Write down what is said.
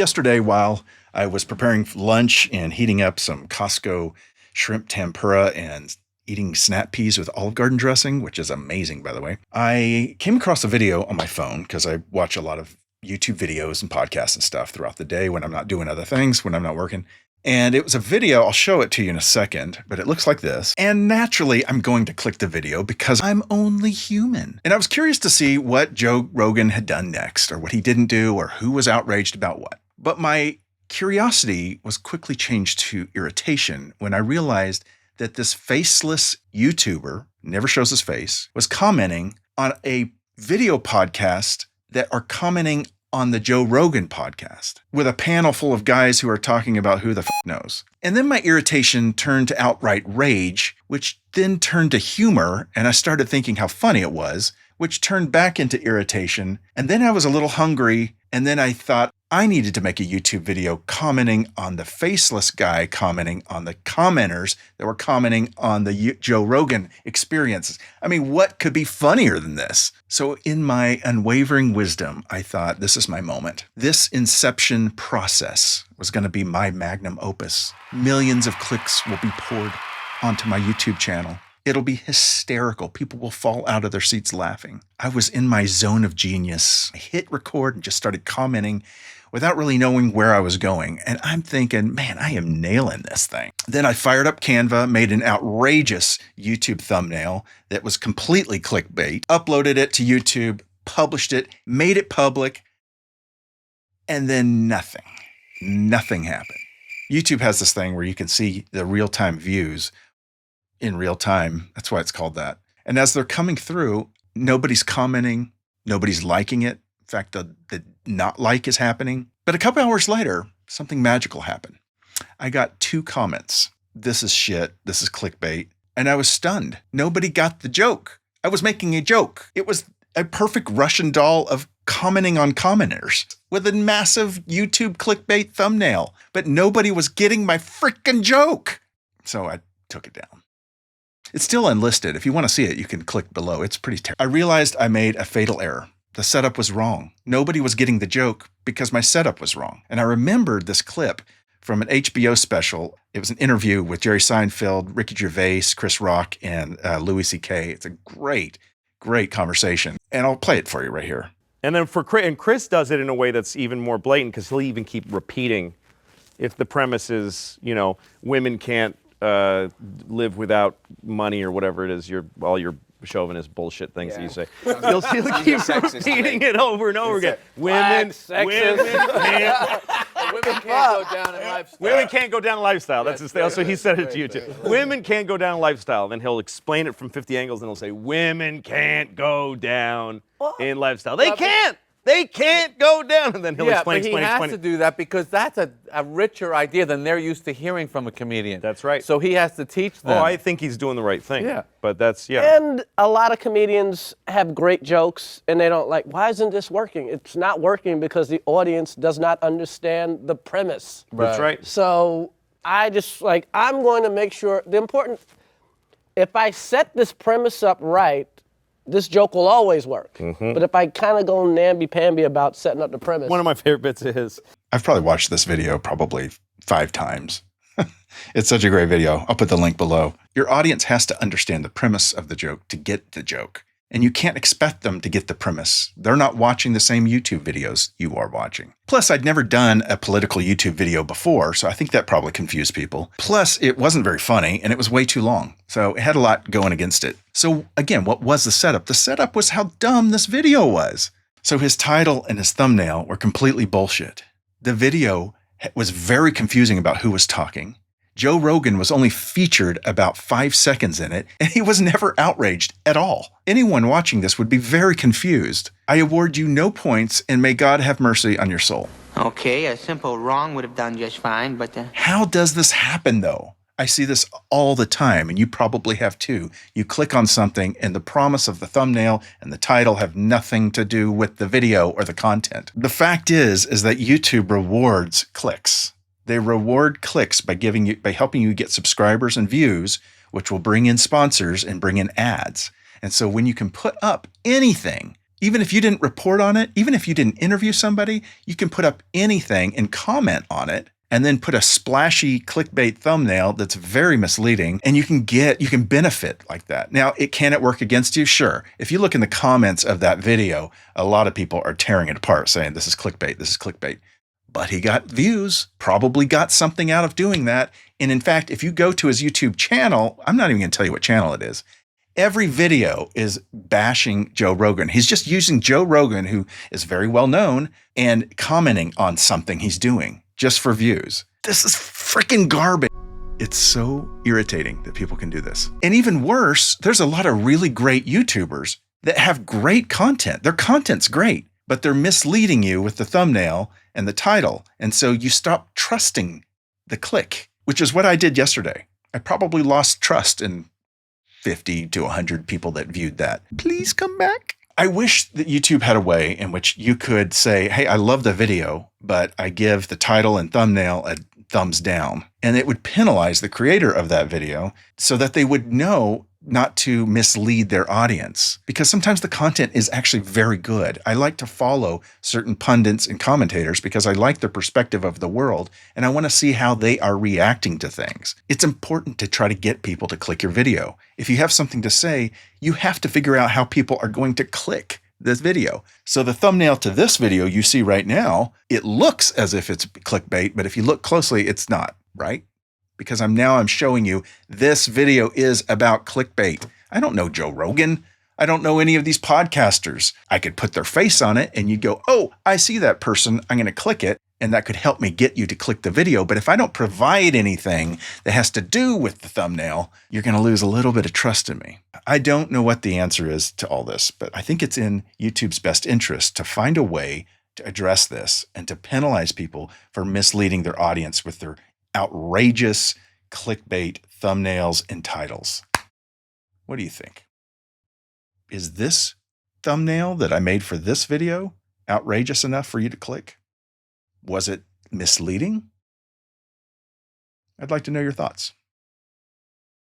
Yesterday, while I was preparing lunch and heating up some Costco shrimp tempura and eating snap peas with Olive Garden dressing, which is amazing, by the way, I came across a video on my phone because I watch a lot of YouTube videos and podcasts and stuff throughout the day when I'm not doing other things, when I'm not working. And it was a video, I'll show it to you in a second, but it looks like this. And naturally, I'm going to click the video because I'm only human. And I was curious to see what Joe Rogan had done next, or what he didn't do, or who was outraged about what. But my curiosity was quickly changed to irritation when I realized that this faceless YouTuber, never shows his face, was commenting on a video podcast that are commenting on the Joe Rogan podcast with a panel full of guys who are talking about who the knows. And then my irritation turned to outright rage, which then turned to humor. And I started thinking how funny it was, which turned back into irritation. And then I was a little hungry. And then I thought I needed to make a YouTube video commenting on the faceless guy, commenting on the commenters that were commenting on the Joe Rogan experiences. I mean, what could be funnier than this? So in my unwavering wisdom, I thought, this is my moment. This inception process was going to be my magnum opus. Millions of clicks will be poured onto my YouTube channel. It'll be hysterical. People will fall out of their seats laughing. I was in my zone of genius. I hit record and just started commenting without really knowing where I was going. And I'm thinking, man, I am nailing this thing. Then I fired up Canva, made an outrageous YouTube thumbnail that was completely clickbait, uploaded it to YouTube, published it, made it public, and then nothing happened. YouTube has this thing where you can see the real-time views in real time. That's why it's called that. And as they're coming through, nobody's commenting, nobody's liking it. In fact, the not like is happening. But a couple hours later, something magical happened. I got 2 comments. This is shit. This is clickbait. And I was stunned. Nobody got the joke. I was making a joke. It was a perfect Russian doll of commenting on commenters with a massive YouTube clickbait thumbnail. But nobody was getting my freaking joke. So I took it down. It's still unlisted. If you want to see it, you can click below. It's pretty terrible. I realized I made a fatal error. The setup was wrong. Nobody was getting the joke because my setup was wrong. And I remembered this clip from an HBO special. It was an interview with Jerry Seinfeld, Ricky Gervais, Chris Rock, and Louis C.K. It's a great conversation. And I'll play it for you right here. And then Chris does it in a way that's even more blatant because he'll even keep repeating if the premise is, women can't live without money or whatever it is, all your chauvinist bullshit things that you say. He'll keep repeating it over and over again. Women can't go down in lifestyle. That's his thing. So he said it to you too. Women can't go down in lifestyle. Then he'll explain it from 50 angles and he'll say, women can't go down in lifestyle. They can't. They can't go down. And then he'll explain. He has to do that because that's a richer idea than they're used to hearing from a comedian. That's right. So he has to teach them. Oh, I think he's doing the right thing. Yeah. But that's, And a lot of comedians have great jokes and they don't why isn't this working? It's not working because the audience does not understand the premise. That's right. So I just I'm going to make sure if I set this premise up right, this joke will always work. Mm-hmm. But if I kind of go namby-pamby about setting up the premise. One of my favorite bits of his. I've probably watched this video probably 5 times. It's such a great video. I'll put the link below. Your audience has to understand the premise of the joke to get the joke. And you can't expect them to get the premise. They're not watching the same YouTube videos you are watching. Plus, I'd never done a political YouTube video before, so I think that probably confused people. Plus, it wasn't very funny, and it was way too long. So it had a lot going against it. So again, what was the setup? The setup was how dumb this video was. So his title and his thumbnail were completely bullshit. The video was very confusing about who was talking. Joe Rogan was only featured about 5 seconds in it, and he was never outraged at all. Anyone watching this would be very confused. I award you no points, and may God have mercy on your soul. Okay, a simple wrong would have done just fine, but... How does this happen, though? I see this all the time, and you probably have too. You click on something, and the promise of the thumbnail and the title have nothing to do with the video or the content. The fact is that YouTube rewards clicks. They reward clicks by helping you get subscribers and views, which will bring in sponsors and bring in ads. And so when you can put up anything Even if you didn't report on it, even if you didn't interview somebody, you can put up anything and comment on it and then put a splashy clickbait thumbnail that's very misleading, and you can benefit like that. Now, can it work against you? Sure. If you look in the comments of that video, a lot of people are tearing it apart saying this is clickbait, this is clickbait. But he got views, probably got something out of doing that. And in fact, if you go to his YouTube channel, I'm not even going to tell you what channel it is. Every video is bashing Joe Rogan. He's just using Joe Rogan, who is very well known, and commenting on something he's doing just for views. This is freaking garbage. It's so irritating that people can do this. And even worse, there's a lot of really great YouTubers that have great content. Their content's great, but they're misleading you with the thumbnail and the title. And so you stop trusting the click, which is what I did yesterday. I probably lost trust in 50 to 100 people that viewed that. Please come back. I wish that YouTube had a way in which you could say, hey, I love the video, but I give the title and thumbnail a thumbs down. And it would penalize the creator of that video so that they would know not to mislead their audience. Because sometimes the content is actually very good. I like to follow certain pundits and commentators because I like their perspective of the world, and I want to see how they are reacting to things. It's important to try to get people to click your video. If you have something to say, you have to figure out how people are going to click this video. So the thumbnail to this video you see right now, it looks as if it's clickbait, but if you look closely, it's not, right? Because I'm showing you this video is about clickbait. I don't know Joe Rogan. I don't know any of these podcasters. I could put their face on it and you'd go, oh, I see that person. I'm going to click it. And that could help me get you to click the video. But if I don't provide anything that has to do with the thumbnail, you're going to lose a little bit of trust in me. I don't know what the answer is to all this, but I think it's in YouTube's best interest to find a way to address this and to penalize people for misleading their audience with their outrageous clickbait thumbnails and titles. What do you think? Is this thumbnail that I made for this video outrageous enough for you to click? Was it misleading? I'd like to know your thoughts.